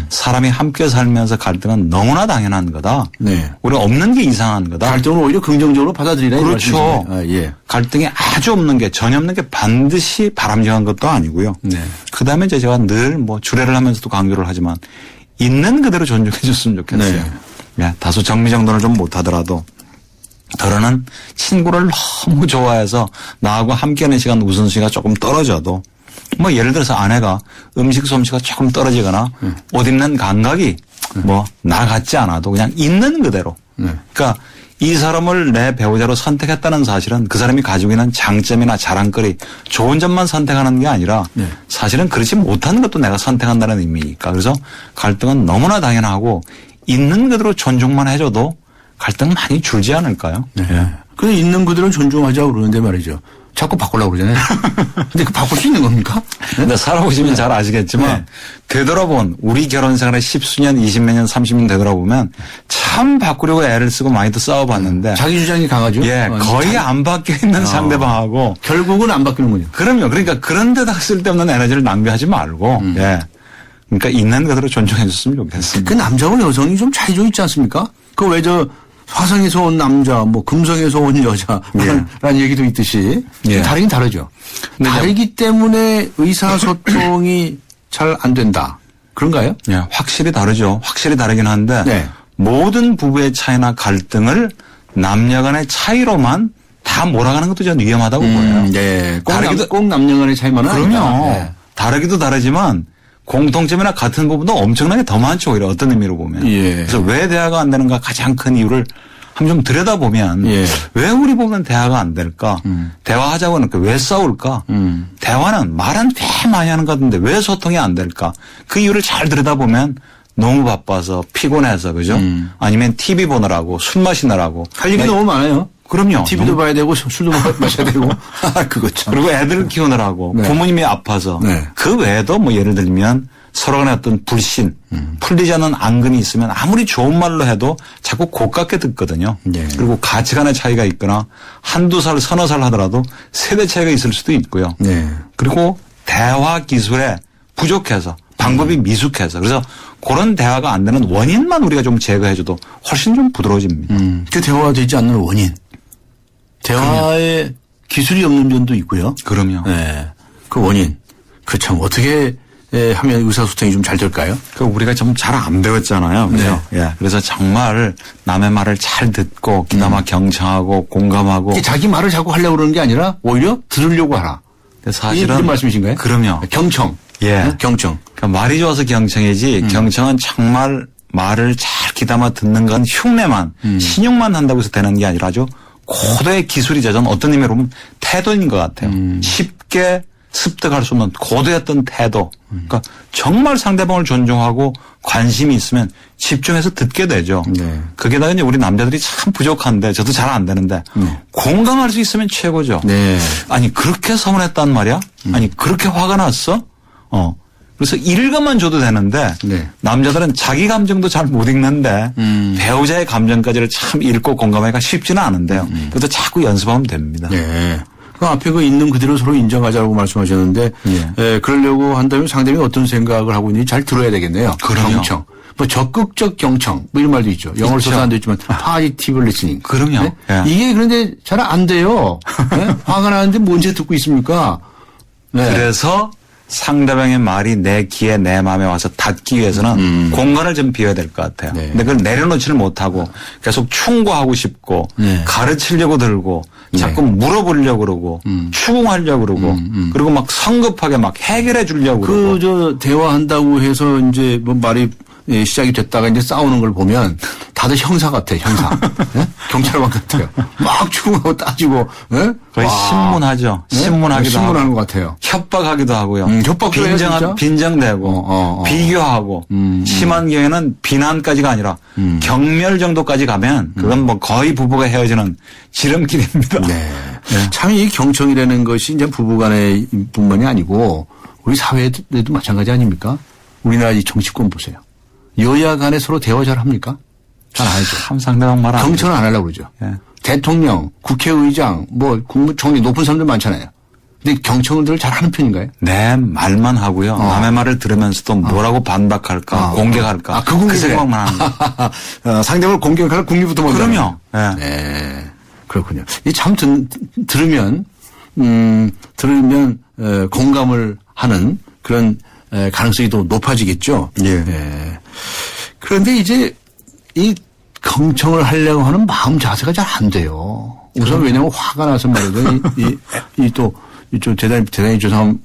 사람이 함께 살면서 갈등은 너무나 당연한 거다. 네. 우리가 없는 게 이상한 거다. 갈등을 오히려 긍정적으로 받아들이라. 그렇죠. 예. 갈등이 아주 없는 게 전혀 없는 게 반드시 바람직한 것도 아니고요. 네. 그다음에 제가 늘 뭐 주례를 하면서도 강조를 하지만 있는 그대로 존중해 줬으면 좋겠어요. 네. 다소 정리정돈을 좀 못하더라도 더러는 친구를 너무 좋아해서 나하고 함께하는 시간 우선순위가 조금 떨어져도 뭐 예를 들어서 아내가 음식 솜씨가 조금 떨어지거나 옷 입는 감각이 뭐 나 같지 않아도 그냥 있는 그대로 그러니까 이 사람을 내 배우자로 선택했다는 사실은 그 사람이 가지고 있는 장점이나 자랑거리 좋은 점만 선택하는 게 아니라 사실은 그렇지 못한 것도 내가 선택한다는 의미니까 그래서 갈등은 너무나 당연하고 있는 그대로 존중만 해줘도 갈등 많이 줄지 않을까요? 네. 근데 있는 그대로 존중하자고 그러는데 말이죠. 자꾸 바꾸려고 그러잖아요. 근데 그 바꿀 수 있는 겁니까? 근데 살아보시면 잘 아시겠지만 되돌아본 우리 결혼 생활의 10수년, 20몇 년, 30년 되돌아보면 참 바꾸려고 애를 쓰고 많이도 싸워봤는데 자기 주장이 강하죠. 예, 거의 안 바뀌어 있는 상대방하고 결국은 안 바뀌는군요. 그럼요. 그러니까 그런 데다 쓸데없는 에너지를 낭비하지 말고 예. 그러니까 있는 그대로 존중해 줬으면 좋겠습니다. 그 남자와 여성이 좀 차이 좀 있지 않습니까? 그 왜 화성에서 온 남자, 뭐 금성에서 온 여자라는 얘기도 있듯이 다르긴 다르죠. 다르기 때문에 의사소통이 잘 안 된다. 그런가요? 예, 확실히 다르죠. 확실히 다르긴 한데 모든 부부의 차이나 갈등을 남녀 간의 차이로만 다 몰아가는 것도 저는 위험하다고 보여요. 네. 꼭 남녀 간의 차이만은 그럼요. 아니다. 다르기도 다르지만 공통점이나 같은 부분도 엄청나게 더 많죠. 오히려 어떤 의미로 보면. 예. 그래서 왜 대화가 안 되는가 가장 큰 이유를 한번 좀 들여다보면 예. 왜 우리 보면 대화가 안 될까? 대화하자고 하니까 왜 싸울까? 대화는 말은 꽤 많이 하는 것 같은데 왜 소통이 안 될까? 그 이유를 잘 들여다보면 너무 바빠서 피곤해서 그죠? 아니면 TV 보느라고 술 마시느라고 할 일이 너무 많아요. 그럼요. TV도 봐야 되고 술도 마셔야 되고. 그거 참. 그리고 애들 키우느라고 네. 부모님이 아파서 네. 그 외에도 뭐 예를 들면 서로 간의 어떤 불신, 풀리지 않는 앙금이 있으면 아무리 좋은 말로 해도 자꾸 고깝게 듣거든요. 네. 그리고 가치관의 차이가 있거나 한두 살, 서너 살 하더라도 세대 차이가 있을 수도 있고요. 네. 그리고 대화 기술에 부족해서 방법이 미숙해서 그래서 그런 대화가 안 되는 원인만 우리가 좀 제거해줘도 훨씬 좀 부드러워집니다. 그 대화가 되지 않는 원인. 대화에 기술이 없는 면도 있고요. 그럼요. 네. 그 원인. 그 참 어떻게 하면 의사소통이 좀 잘 될까요? 그 우리가 좀 잘 안 배웠잖아요. 그죠? 네. 예. 그래서 정말 남의 말을 잘 듣고 귀담아 경청하고 공감하고. 자기 말을 자꾸 하려고 그러는 게 아니라 오히려 들으려고 하라. 사실은 이런 말씀이신가요? 그럼요. 경청. 예. 경청. 그러니까 말이 좋아서 경청이지 경청은 정말 말을 잘 귀담아 듣는 건 흉내만 신용만 한다고 해서 되는 게 아니라죠. 고도의 기술이 저는 어떤 의미로 보면 태도인 것 같아요. 쉽게 습득할 수 없는 고도였던 태도. 그러니까 정말 상대방을 존중하고 관심이 있으면 집중해서 듣게 되죠. 네. 거기에다가 이제 우리 남자들이 참 부족한데 저도 잘 안 되는데 공감할 수 있으면 최고죠. 네. 아니 그렇게 서운했단 말이야? 아니 그렇게 화가 났어? 그래서 읽어만 줘도 되는데 네. 남자들은 자기 감정도 잘 못 읽는데 배우자의 감정까지를 참 읽고 공감하기가 쉽지는 않은데요. 그래도 자꾸 연습하면 됩니다. 네. 그 앞에 그 있는 그대로 서로 인정하자고 말씀하셨는데 그러려고 한다면 상대방이 어떤 생각을 하고 있는지 잘 들어야 되겠네요. 그럼요. 경청. 뭐 적극적 경청 뭐 이런 말도 있죠. 영어를 써서 안 되지만 파지티브 리스닝. 그럼요. 네? 예. 이게 그런데 잘 안 돼요. 네? 화가 나는데 뭔지 듣고 있습니까? 네. 그래서 상대방의 말이 내 귀에 내 마음에 와서 닿기 위해서는 공간을 좀 비워야 될 것 같아요. 네. 근데 그걸 내려놓지를 못하고 계속 충고하고 싶고 네. 가르치려고 들고 자꾸 물어보려고 그러고 추궁하려고 그러고 그리고 막 성급하게 막 해결해 주려고 그러고 저 대화한다고 해서 이제 뭐 말이 시작이 됐다가 이제 싸우는 걸 보면 다들 형사 같아, 형사. 네? 경찰관 같아요. 막 추궁하고 따지고, 네? 거의 신문하죠. 네? 신문하기도 신문하는 하고. 것 같아요. 협박하기도 하고요. 협박도 해요, 진짜? 빈정대고 비교하고 심한 경우에는 비난까지가 아니라 경멸 정도까지 가면 그건 뭐 거의 부부가 헤어지는 지름길입니다. 네. 참 이 경청이라는 것이 이제 부부간의 뿐만이 아니고 우리 사회에도 마찬가지 아닙니까? 우리나라 이 정치권 보세요. 여야 간에 서로 대화 잘 합니까? 잘 안 하죠. 참 상대방 말 안 하죠. 경청을 안 하려고 그러죠. 예. 대통령, 국회의장, 뭐 국무총리 높은 사람들 많잖아요. 근데 경청을 잘 하는 편인가요? 네, 말만 하고요. 남의 말을 들으면서도 뭐라고 반박할까, 공격할까. 그 생각만 하는 거예요. 상대방을 공격할 국리부터 먼저. 그럼요. 네. 네. 그렇군요. 이 참 들으면 공감을 하는 그런 가능성이 더 높아지겠죠. 예. 그런데 이제 이 경청을 하려고 하는 마음 자세가 잘 안 돼요. 우선 왜냐하면 화가 나서 말이죠. 좀 대단히 죄송한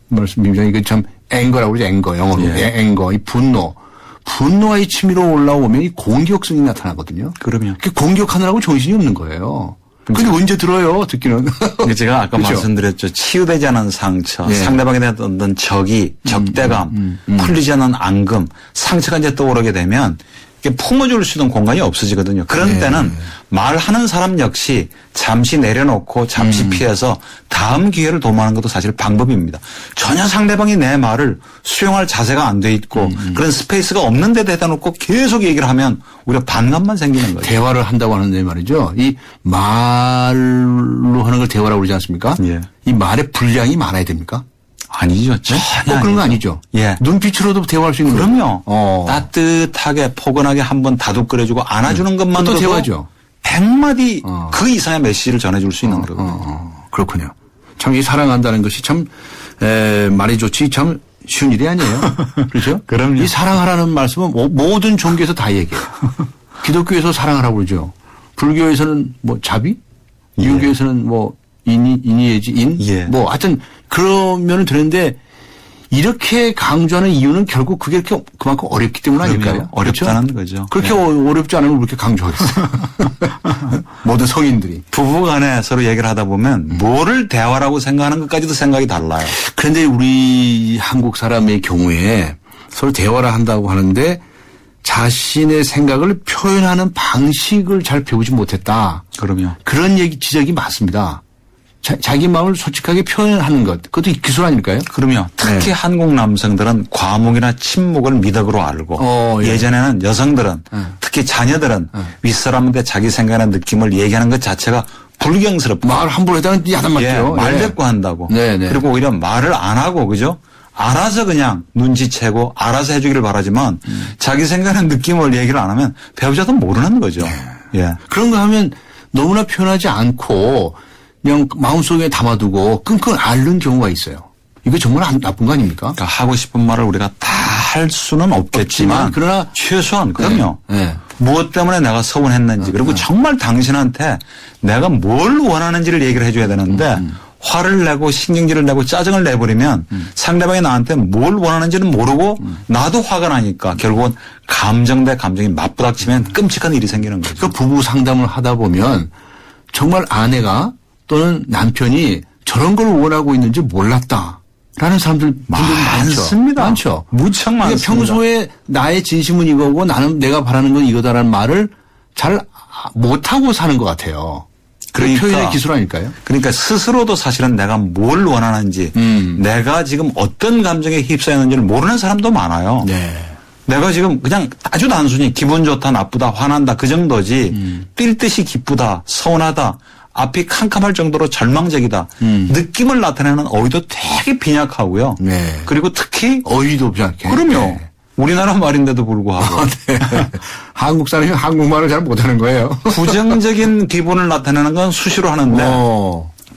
말씀입니다. 이게 참 앵거라고 그러죠. 앵거, 영어로. 앵거, 이 분노가 이 치밀어 올라오면 이 공격성이 나타나거든요. 그럼요. 공격하느라고 정신이 없는 거예요. 근데 언제 들어요, 듣기는. 제가 아까 그렇죠? 말씀드렸죠. 치유되지 않은 상처, 예. 상대방에 대한 어떤 적대감, 풀리지 않은 앙금, 상처가 이제 떠오르게 되면 이게 품어줄 수 있는 공간이 없어지거든요. 그런 때는 말하는 사람 역시 잠시 내려놓고 잠시 피해서 다음 기회를 도모하는 것도 사실 방법입니다. 전혀 상대방이 내 말을 수용할 자세가 안 돼 있고 그런 스페이스가 없는 데 대다 놓고 계속 얘기를 하면 오히려 반감만 생기는 거예요. 대화를 한다고 하는데 말이죠. 이 말로 하는 걸 대화라고 그러지 않습니까? 예. 이 말의 분량이 많아야 됩니까? 아니죠. 그런 거 아니죠. 예. 눈빛으로도 대화할 수 있는 거죠. 그럼요. 따뜻하게 포근하게 한번 다독거려주고 안아주는 것만으로도 대화죠. 100마디 그 이상의 메시지를 전해줄 수 있는 거거든요. 그렇군요. 참 이 사랑한다는 것이 참 말이 좋지 참 쉬운 일이 아니에요. 그렇죠? 그럼요. 이 사랑하라는 말씀은 모든 종교에서 다 얘기해요. 기독교에서 사랑하라고 그러죠. 불교에서는 뭐 자비? 유교에서는 뭐 인이예지 인? 예. 뭐 하여튼 그러면은 되는데 이렇게 강조하는 이유는 결국 그게 이렇게 그만큼 어렵기 때문 아닐까요? 어렵다는 그렇죠? 거죠. 그렇게 네. 어렵지 않으면 그렇게 강조하겠어요. 모든 성인들이. 부부 간에 서로 얘기를 하다 보면 뭐를 대화라고 생각하는 것까지도 생각이 달라요. 그런데 우리 한국 사람의 경우에 서로 대화를 한다고 하는데 자신의 생각을 표현하는 방식을 잘 배우지 못했다. 그럼요. 그런 지적이 많습니다. 자기 마음을 솔직하게 표현하는 것. 그것도 기술 아닐까요? 그럼요. 특히 네. 한국 남성들은 과묵이나 침묵을 미덕으로 알고 예. 예전에는 여성들은 특히 자녀들은 윗사람한테 자기 생각이나 느낌을 얘기하는 것 자체가 불경스럽고 말 함부로 했다는 야단 맞죠. 말 예. 대꾸 한다고. 네네. 그리고 오히려 말을 안 하고 그죠? 알아서 그냥 눈치채고 알아서 해주기를 바라지만 자기 생각하는 느낌을 얘기를 안 하면 배우자도 모르는 거죠. 예. 그런 거 하면 너무나 표현하지 않고 그냥 마음속에 담아두고 끙끙 앓는 경우가 있어요. 이거 정말 나쁜 거 아닙니까? 그러니까 하고 싶은 말을 우리가 다 할 수는 없겠지만 그러나 최소한 그럼요. 네. 무엇 때문에 내가 서운했는지 그리고 정말 당신한테 내가 뭘 원하는지를 얘기를 해줘야 되는데 화를 내고 신경질을 내고 짜증을 내버리면 상대방이 나한테 뭘 원하는지는 모르고 나도 화가 나니까 결국은 감정 대 감정이 맞부닥치면 끔찍한 일이 생기는 거죠. 그 부부 상담을 하다 보면 정말 아내가 또는 남편이 저런 걸 원하고 있는지 몰랐다라는 사람들 분들이 많습니다. 많죠. 무척 많습니다. 평소에 나의 진심은 이거고 나는 내가 바라는 건 이거다라는 말을 잘 못하고 사는 것 같아요. 그러니까 표현의 기술 아닐까요? 그러니까 스스로도 사실은 내가 뭘 원하는지 내가 지금 어떤 감정에 휩싸였는지를 모르는 사람도 많아요. 네. 내가 지금 그냥 아주 단순히 기분 좋다 나쁘다 화난다 그 정도지 뛸 듯이 기쁘다 서운하다 앞이 캄캄할 정도로 절망적이다 느낌을 나타내는 어휘도 되게 빈약하고요. 네. 그리고 특히 어휘도 빈약해. 그럼요. 네. 우리나라 말인데도 불구하고 네. 한국 사람이 한국말을 잘 못하는 거예요. 부정적인 기분을 나타내는 건 수시로 하는데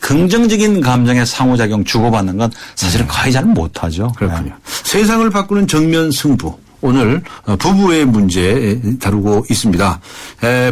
긍정적인 감정의 상호작용 주고받는 건 사실은 거의 잘 못하죠. 그렇군요. 세상을 바꾸는 정면 승부. 오늘 부부의 문제 다루고 있습니다.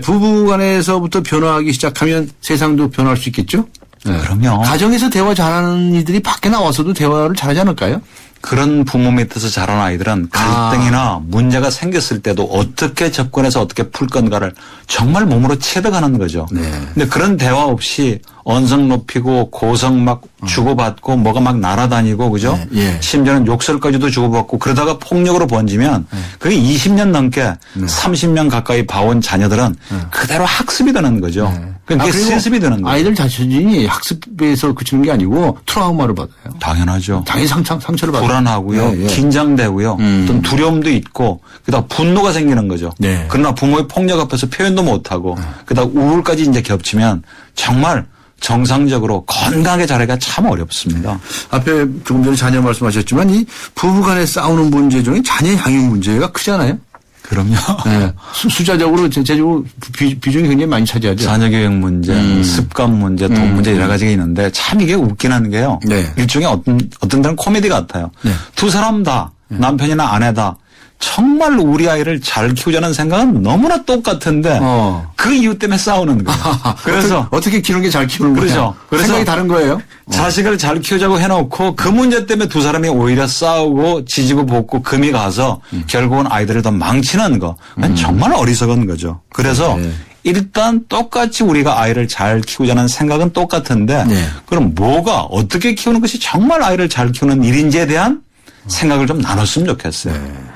부부 간에서부터 변화하기 시작하면 세상도 변화할 수 있겠죠? 네. 그럼요. 가정에서 대화 잘하는 이들이 밖에 나와서도 대화를 잘하지 않을까요? 그런 부모 밑에서 자란 아이들은 갈등이나 문제가 생겼을 때도 어떻게 접근해서 어떻게 풀 건가를 정말 몸으로 체득하는 거죠. 네. 근데 그런 대화 없이 언성 높이고 고성 막 주고받고 뭐가 막 날아다니고 그죠? 예. 심지어는 욕설까지도 주고받고 그러다가 폭력으로 번지면 그게 20년 넘게 30년 가까이 봐온 자녀들은 그대로 학습이 되는 거죠. 그게 실습이 되는 거죠. 아이들 자신이 학습에서 그치는 게 아니고 트라우마를 받아요. 당연하죠. 당연히 상처를 받아요. 불안하고요. 예, 예. 긴장되고요. 어떤 두려움도 있고 그다음 분노가 생기는 거죠. 네. 그러나 부모의 폭력 앞에서 표현도 못하고 그다음 우울까지 이제 겹치면 정말 정상적으로 건강하게 자라기가 참 어렵습니다. 앞에 조금 전에 자녀 말씀하셨지만 이 부부 간에 싸우는 문제 중에 자녀 양육 문제가 크잖아요. 그럼요. 네. 숫자적으로 제적으로 비중이 굉장히 많이 차지하죠. 자녀 교육 문제, 습관 문제, 돈 문제 여러 가지가 있는데 참 이게 웃기는 게요. 네. 일종의 어떤 데는 코미디 같아요. 네. 두 사람 다 남편이나 아내다 정말 우리 아이를 잘 키우자는 생각은 너무나 똑같은데 그 이유 때문에 싸우는 거예요. 그래서 어떻게 키우는 게 잘 키우는 거예요? 그렇죠. 그래서 생각이 다른 거예요. 자식을 잘 키우자고 해놓고 그 문제 때문에 두 사람이 오히려 싸우고 지지고 볶고 금이 가서 결국은 아이들을 더 망치는 거. 그건 정말 어리석은 거죠. 그래서 일단 똑같이 우리가 아이를 잘 키우자는 생각은 똑같은데 그럼 뭐가 어떻게 키우는 것이 정말 아이를 잘 키우는 일인지에 대한 생각을 좀 나눴으면 좋겠어요.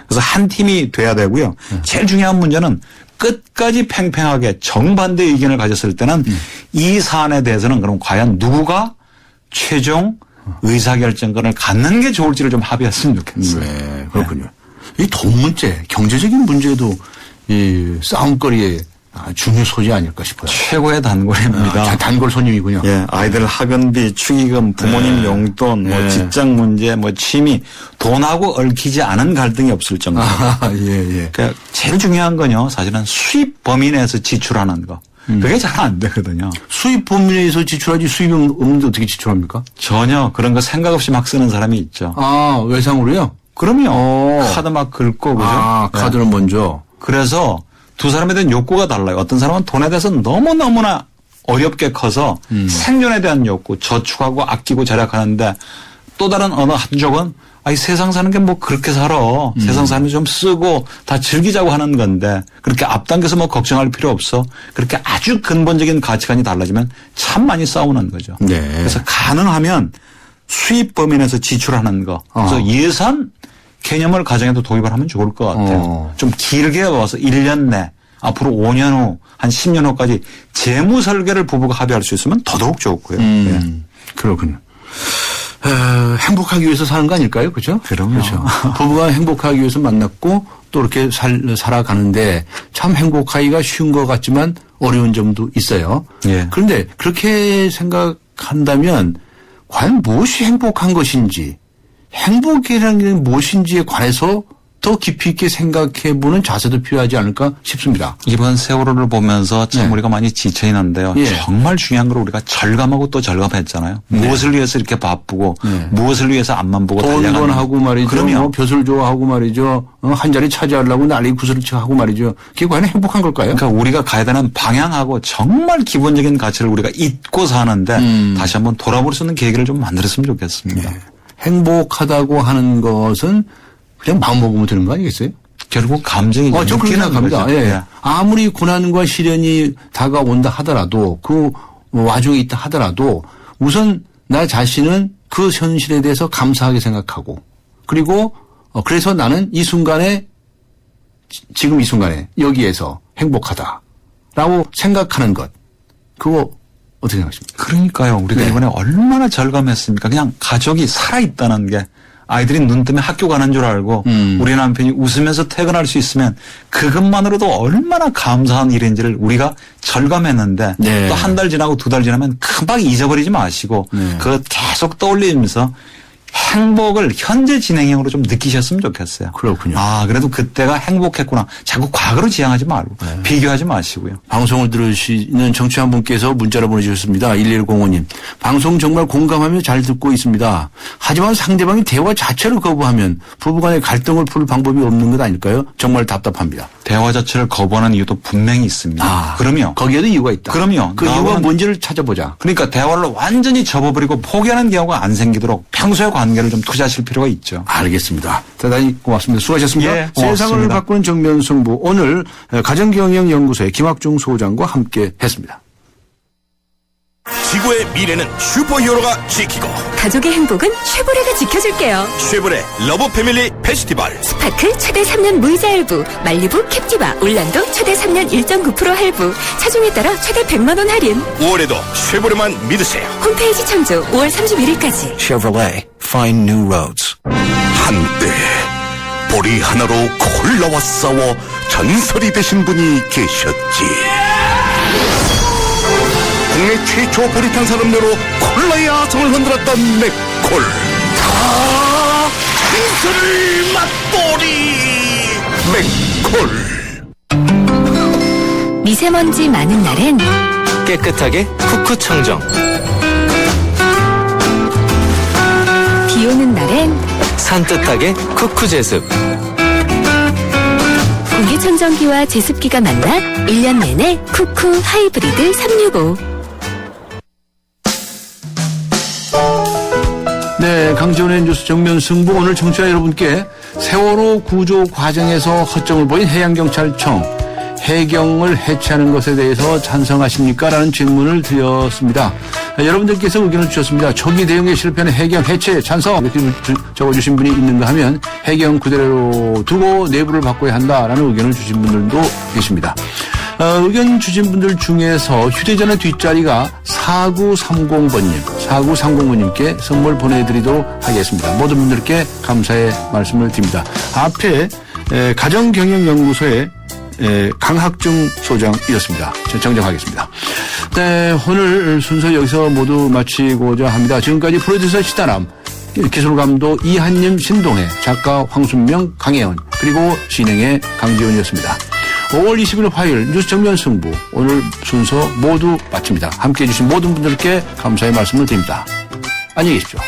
그래서 한 팀이 돼야 되고요. 제일 중요한 문제는 끝까지 팽팽하게 정반대 의견을 가졌을 때는 이 사안에 대해서는 그럼 과연 누구가 최종 의사결정권을 갖는 게 좋을지를 좀 합의했으면 좋겠어요. 네, 그렇군요. 이 돈 문제, 경제적인 문제도 이 싸움거리의 중요 소지 아닐까 싶어요. 최고의 단골입니다. 단골 손님이군요. 예, 아이들 학원비, 축의금, 부모님 용돈, 뭐 직장 문제, 뭐 취미, 돈하고 얽히지 않은 갈등이 없을 정도. 예. 그러니까 제일 중요한 건요, 사실은 수입 범위 내에서 지출하는 거. 그게 잘 안 되거든요. 수입 범위 내에서 지출하지 수입이 없는데 어떻게 지출합니까? 전혀 그런 거 생각 없이 막 쓰는 사람이 있죠. 외상으로요? 그럼요. 카드 막 긁고 그죠? 카드는 먼저. 그래서 두 사람에 대한 욕구가 달라요. 어떤 사람은 돈에 대해서 너무너무나 어렵게 커서 생존에 대한 욕구, 저축하고 아끼고 절약하는데 또 다른 어느 한쪽은 아니 세상 사는 게 뭐 그렇게 살아. 세상 사는 게 좀 쓰고 다 즐기자고 하는 건데 그렇게 앞당겨서 뭐 걱정할 필요 없어. 그렇게 아주 근본적인 가치관이 달라지면 참 많이 싸우는 거죠. 네. 그래서 가능하면 수입 범위 내에서 지출하는 거. 그래서 예산 개념을 가정에도 도입을 하면 좋을 것 같아요. 좀 길게 봐서 1년 내 앞으로 5년 후 한 10년 후까지 재무 설계를 부부가 합의할 수 있으면 더더욱 좋고요. 네. 그렇군요. 행복하기 위해서 사는 거 아닐까요? 그죠? 그럼요. 그렇죠. 부부가 행복하기 위해서 만났고 또 이렇게 살아가는데 참 행복하기가 쉬운 것 같지만 어려운 점도 있어요. 예. 그런데 그렇게 생각한다면 과연 무엇이 행복한 것인지 행복이라는 게 무엇인지에 관해서 더 깊이 있게 생각해보는 자세도 필요하지 않을까 싶습니다. 이번 세월호를 보면서 참 우리가 많이 지쳐있는데요. 정말 중요한 걸 우리가 절감하고 또 절감했잖아요. 무엇을 위해서 이렇게 바쁘고 무엇을 위해서 앞만 보고 달려가는. 하고 말이죠. 그럼요. 뭐 벼슬 좋아하고 말이죠. 한 자리 차지하려고 난리 구슬치고 하고 말이죠. 그게 과연 행복한 걸까요? 그러니까 우리가 가야 되는 방향하고 정말 기본적인 가치를 우리가 잊고 사는데 다시 한번 돌아볼 수 있는 계기를 좀 만들었으면 좋겠습니다. 행복하다고 하는 것은 그냥 마음 먹으면 되는 거 아니겠어요? 결국 감정이죠. 저 그렇게 생각합니다. 예. 아무리 고난과 시련이 다가온다 하더라도 그 와중에 있다 하더라도 우선 나 자신은 그 현실에 대해서 감사하게 생각하고 그리고 그래서 나는 이 순간에 지금 이 순간에 여기에서 행복하다라고 생각하는 것 그거 어떻게 생각하십니까? 그러니까요. 우리가 이번에 얼마나 절감했습니까? 그냥 가족이 살아있다는 게 아이들이 눈 뜨면 학교 가는 줄 알고 우리 남편이 웃으면서 퇴근할 수 있으면 그것만으로도 얼마나 감사한 일인지를 우리가 절감했는데 또 한 달 지나고 2달 지나면 금방 잊어버리지 마시고 그거 계속 떠올리면서 행복을 현재 진행형으로 좀 느끼셨으면 좋겠어요. 그렇군요. 그래도 그때가 행복했구나. 자꾸 과거로 지향하지 말고 비교하지 마시고요. 방송을 들으시는 청취자 한 분께서 문자로 보내주셨습니다. 1105님. 방송 정말 공감하며 잘 듣고 있습니다. 하지만 상대방이 대화 자체를 거부하면 부부간의 갈등을 풀 방법이 없는 것 아닐까요? 정말 답답합니다. 대화 자체를 거부하는 이유도 분명히 있습니다. 그럼요. 거기에도 이유가 있다. 그럼요. 그 이유가 뭔지를 찾아보자. 그러니까 대화를 완전히 접어버리고 포기하는 경우가 안 생기도록 평소에 관계를 좀 투자하실 필요가 있죠. 알겠습니다. 대단히 고맙습니다. 수고하셨습니다. 예, 고맙습니다. 세상을 바꾸는 정면 승부. 오늘 가정경영연구소의 김학중 소장과 함께 했습니다. 지구의 미래는 슈퍼히어로가 지키고 가족의 행복은 쉐보레가 지켜줄게요. 쉐보레 러브 패밀리 페스티벌 스파크 최대 3년 무이자 할부, 말리부 캡티바 올란도 최대 3년 1.9% 할부, 차종에 따라 최대 100만 원 할인. 5월에도 쉐보레만 믿으세요. 홈페이지 참조 5월 31일까지. Chevrolet, find new roads. 한때 보리 하나로 콜라와 싸워 전설이 되신 분이 계셨지. 국내 최초 보리탄산 음료로 콜라의 아성을 흔들었던 맥콜. 전설을 맛보리 맥콜. 미세먼지 많은 날엔 깨끗하게 쿠쿠 청정. 비 오는 날엔 산뜻하게 쿠쿠 제습. 공기청정기와 제습기가 만나 1년 내내 쿠쿠 하이브리드 365. 네, 강지원의 뉴스 정면 승부. 오늘 청취자 여러분께 세월호 구조 과정에서 허점을 보인 해양경찰청 해경을 해체하는 것에 대해서 찬성하십니까? 라는 질문을 드렸습니다. 여러분들께서 의견을 주셨습니다. 초기 대응에 실패하는 해경 해체 찬성 이렇게 적어주신 분이 있는가 하면 해경 그대로 두고 내부를 바꿔야 한다라는 의견을 주신 분들도 계십니다. 의견 주신 분들 중에서 휴대전화 뒷자리가 4930번님께 선물 보내드리도록 하겠습니다. 모든 분들께 감사의 말씀을 드립니다. 앞에 가정경영연구소의 강학중 소장이었습니다. 정정하겠습니다. 네, 오늘 순서 여기서 모두 마치고자 합니다. 지금까지 프로듀서 시다남, 기술감독 이한님, 신동해, 작가 황순명, 강혜원, 그리고 진행의 강지원이었습니다. 5월 20일 화요일 뉴스 정면 승부 오늘 순서 모두 마칩니다. 함께해 주신 모든 분들께 감사의 말씀을 드립니다. 안녕히 계십시오.